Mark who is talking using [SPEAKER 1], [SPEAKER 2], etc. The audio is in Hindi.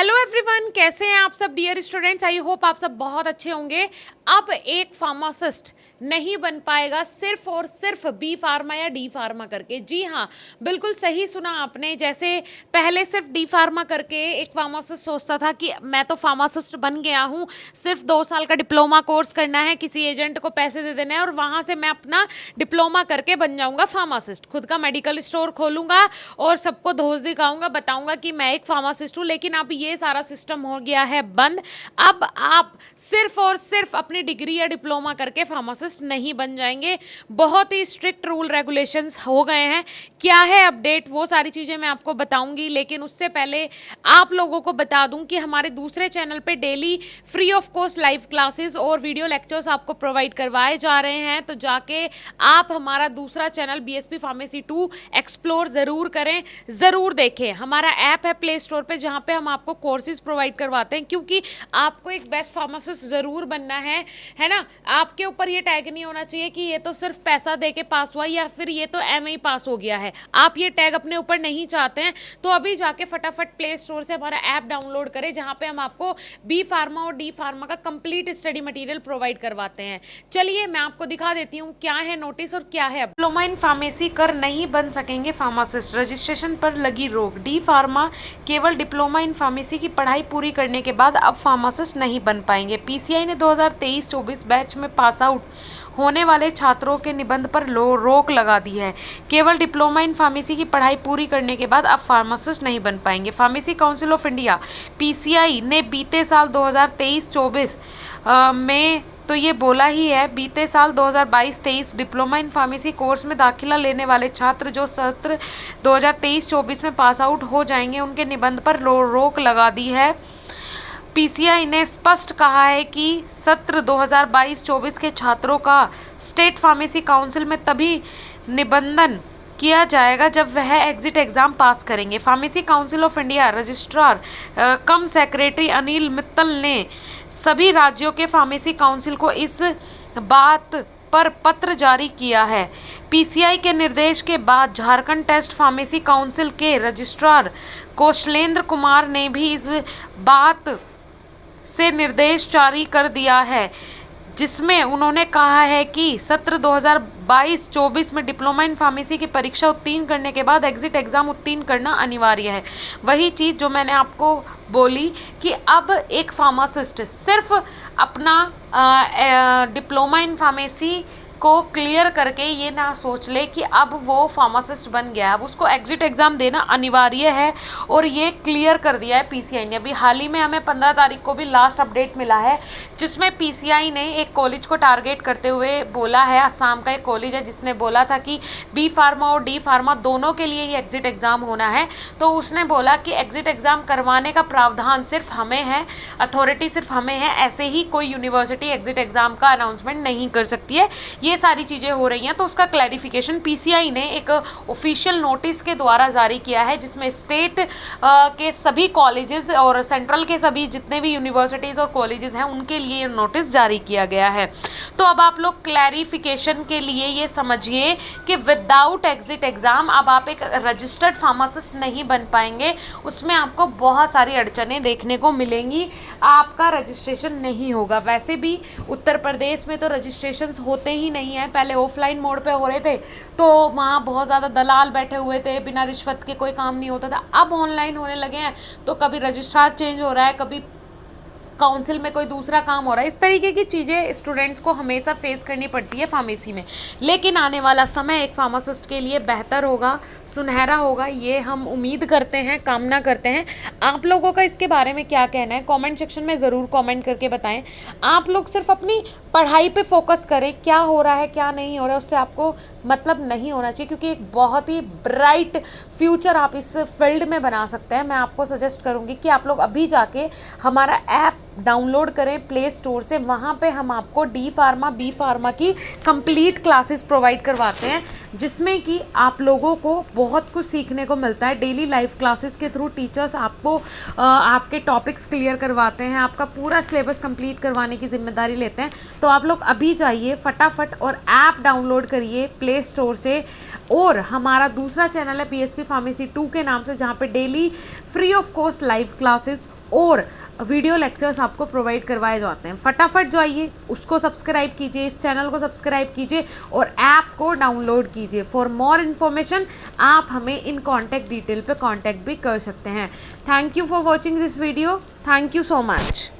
[SPEAKER 1] हेलो एवरीवन, कैसे हैं आप सब डियर स्टूडेंट्स। आई होप आप सब बहुत अच्छे होंगे। अब एक फार्मासिस्ट नहीं बन पाएगा सिर्फ और सिर्फ बी फार्मा या डी फार्मा करके। जी हाँ, बिल्कुल सही सुना आपने। जैसे पहले सिर्फ डी फार्मा करके एक फार्मासिस्ट सोचता था कि मैं तो फार्मासिस्ट बन गया हूँ, सिर्फ 2 साल का डिप्लोमा कोर्स करना है, किसी एजेंट को पैसे दे देना है और वहाँ से मैं अपना डिप्लोमा करके बन जाऊँगा फार्मासिस्ट, खुद का मेडिकल स्टोर खोलूँगा और सबको धोस दिखाऊँगा, बताऊँगा कि मैं एक फार्मासिस्ट हूँ। लेकिन अब ये सारा सिस्टम हो गया है बंद। अब आप सिर्फ और सिर्फ अपनी डिग्री या डिप्लोमा करके फार्मासिस्ट नहीं बन जाएंगे। बहुत ही स्ट्रिक्ट रूल रेगुलेशंस हो गए हैं। क्या है अपडेट, वो सारी चीज़ें मैं आपको बताऊंगी। लेकिन उससे पहले आप लोगों को बता दूं कि हमारे दूसरे चैनल पे daily free of cost live classes और वीडियो लेक्चर्स आपको प्रोवाइड करवाए जा रहे हैं। तो जाके आप हमारा दूसरा चैनल बीएसपी फार्मेसी 2 एक्सप्लोर ज़रूर करें, ज़रूर देखें। हमारा ऐप है प्ले स्टोर पे, जहाँ पे हम आपको कोर्सेज प्रोवाइड करवाते हैं, क्योंकि आपको एक बेस्ट फार्मासिस्ट ज़रूर बनना है ना। आपके ऊपर ये टैग नहीं होना चाहिए कि ये तो सिर्फ पैसा दे के पास हुआ या फिर ये तो एम ही पास हो गया है। आप ये टैग अपने ऊपर नहीं चाहते हैं तो अभी जाके फटाफट प्ले स्टोर से हमारा ऐप डाउनलोड करें, जहाँ पे हम आपको बी फार्मा और डी फार्मा का कंप्लीट स्टडी मटेरियल प्रोवाइड करवाते हैं। चलिए मैं आपको दिखा देती हूँ क्या है नोटिस और क्या है। डिप्लोमा इन फार्मेसी कर नहीं बन सकेंगे फार्मासिस्ट, रजिस्ट्रेशन पर लगी रोक। डी फार्मा केवल डिप्लोमा इन फार्मेसी की पढ़ाई पूरी करने के बाद अब फार्मासिस्ट नहीं बन पाएंगे। पीसीआई ने 2023-24 बैच में पास आउट होने वाले छात्रों के निबंध पर रोक लगा दी है। केवल डिप्लोमा इन फार्मेसी की पढ़ाई पूरी करने के बाद अब फार्मासिस्ट नहीं बन पाएंगे। Pharmacy council of India PCI ने बीते साल 2023-24 में तो ये बोला ही है, बीते साल 2022-23 डिप्लोमा इन फार्मेसी कोर्स में दाखिला लेने वाले छात्र जो सत्र 2023-24 में पास आउट हो जाएंगे, उनके निबंध पर रोक लगा दी है। पीसीआई ने स्पष्ट कहा है कि सत्र 2022-24 के छात्रों का स्टेट फार्मेसी काउंसिल में तभी निबंधन किया जाएगा जब वह एग्जिट एग्जाम पास करेंगे। Pharmacy council of India registrar come secretary Anil Mittal ने सभी राज्यों के फार्मेसी काउंसिल को इस बात पर पत्र जारी किया है। पीसीआई के निर्देश के बाद झारखंड टेस्ट फार्मेसी काउंसिल के रजिस्ट्रार कौशलेंद्र कुमार ने भी इस बात से निर्देश जारी कर दिया है, जिसमें उन्होंने कहा है कि सत्र 2022-24 में डिप्लोमा इन फार्मेसी की परीक्षा उत्तीर्ण करने के बाद एग्जिट एग्जाम उत्तीर्ण करना अनिवार्य है। वही चीज़ जो मैंने आपको बोली कि अब एक फार्मासिस्ट सिर्फ अपना डिप्लोमा इन फार्मेसी को क्लियर करके ये ना सोच ले कि अब वो फार्मासिस्ट बन गया है। अब उसको एग्जिट एग्जाम देना अनिवार्य है और ये क्लियर कर दिया है पीसीआई ने। अभी हाल ही में हमें 15 तारीख को भी लास्ट अपडेट मिला है, जिसमें पीसीआई ने एक कॉलेज को टारगेट करते हुए बोला है, असम का एक कॉलेज है जिसने बोला था कि बी फार्मा और डी फार्मा दोनों के लिए ही एग्जिट एग्जाम होना है। तो उसने बोला कि एग्जिट एग्जाम करवाने का प्रावधान सिर्फ हमें है, अथॉरिटी सिर्फ हमें है, ऐसे ही कोई यूनिवर्सिटी एग्जिट एग्जाम का अनाउंसमेंट नहीं कर सकती है। ये सारी चीजें हो रही हैं, तो उसका क्लैरिफिकेशन पीसीआई ने एक ऑफिशियल नोटिस के द्वारा जारी किया है, जिसमें स्टेट के सभी कॉलेजेस और सेंट्रल के सभी जितने भी यूनिवर्सिटीज और कॉलेजेस हैं उनके लिए नोटिस जारी किया गया है। तो अब आप लोग क्लैरिफिकेशन के लिए ये समझिए कि विदाउट एग्जिट एग्जाम अब आप एक रजिस्टर्ड फार्मासिस्ट नहीं बन पाएंगे। उसमें आपको बहुत सारी अड़चनें देखने को मिलेंगी, आपका रजिस्ट्रेशन नहीं होगा। वैसे भी उत्तर प्रदेश में तो रजिस्ट्रेशन होते ही नहीं है। पहले ऑफलाइन मोड पे हो रहे थे तो वहाँ बहुत ज़्यादा दलाल बैठे हुए थे, बिना रिश्वत के कोई काम नहीं होता था। अब ऑनलाइन होने लगे हैं, तो कभी रजिस्ट्रार चेंज हो रहा है, कभी काउंसिल में कोई दूसरा काम हो रहा है। इस तरीके की चीज़ें स्टूडेंट्स को हमेशा फेस करनी पड़ती है फार्मेसी में। लेकिन आने वाला समय एक फार्मासिस्ट के लिए बेहतर होगा, सुनहरा होगा, ये हम उम्मीद करते हैं, कामना करते हैं। आप लोगों का इसके बारे में क्या कहना है कमेंट सेक्शन में ज़रूर कमेंट करके बताएं। आप लोग सिर्फ अपनी पढ़ाई पे फोकस करें, क्या हो रहा है क्या नहीं हो रहा है उससे आपको मतलब नहीं होना चाहिए, क्योंकि एक बहुत ही ब्राइट फ्यूचर आप इस फील्ड में बना सकते हैं। मैं आपको सजेस्ट करूँगी कि आप लोग अभी जाके हमारा ऐप डाउनलोड करें प्ले स्टोर से। वहाँ पे हम आपको डी फार्मा बी फार्मा की कंप्लीट क्लासेस प्रोवाइड करवाते हैं, जिसमें कि आप लोगों को बहुत कुछ सीखने को मिलता है। डेली लाइव क्लासेस के थ्रू टीचर्स आपको आपके टॉपिक्स क्लियर करवाते हैं, आपका पूरा सिलेबस कंप्लीट करवाने की जिम्मेदारी लेते हैं। तो आप लोग अभी जाइए फटाफट और ऐप डाउनलोड करिए प्ले स्टोर से। और हमारा दूसरा चैनल है बीएसपी फार्मेसी 2 के नाम से, जहाँ पे daily free of cost live classes और वीडियो लेक्चर्स आपको प्रोवाइड करवाए जाते हैं। फटाफट जो आइए उसको सब्सक्राइब कीजिए, इस चैनल को सब्सक्राइब कीजिए और ऐप को डाउनलोड कीजिए। फॉर मोर इन्फॉर्मेशन आप हमें इन कॉन्टैक्ट डिटेल पे कॉन्टैक्ट भी कर सकते हैं। Thank you for watching this video. Thank you so much.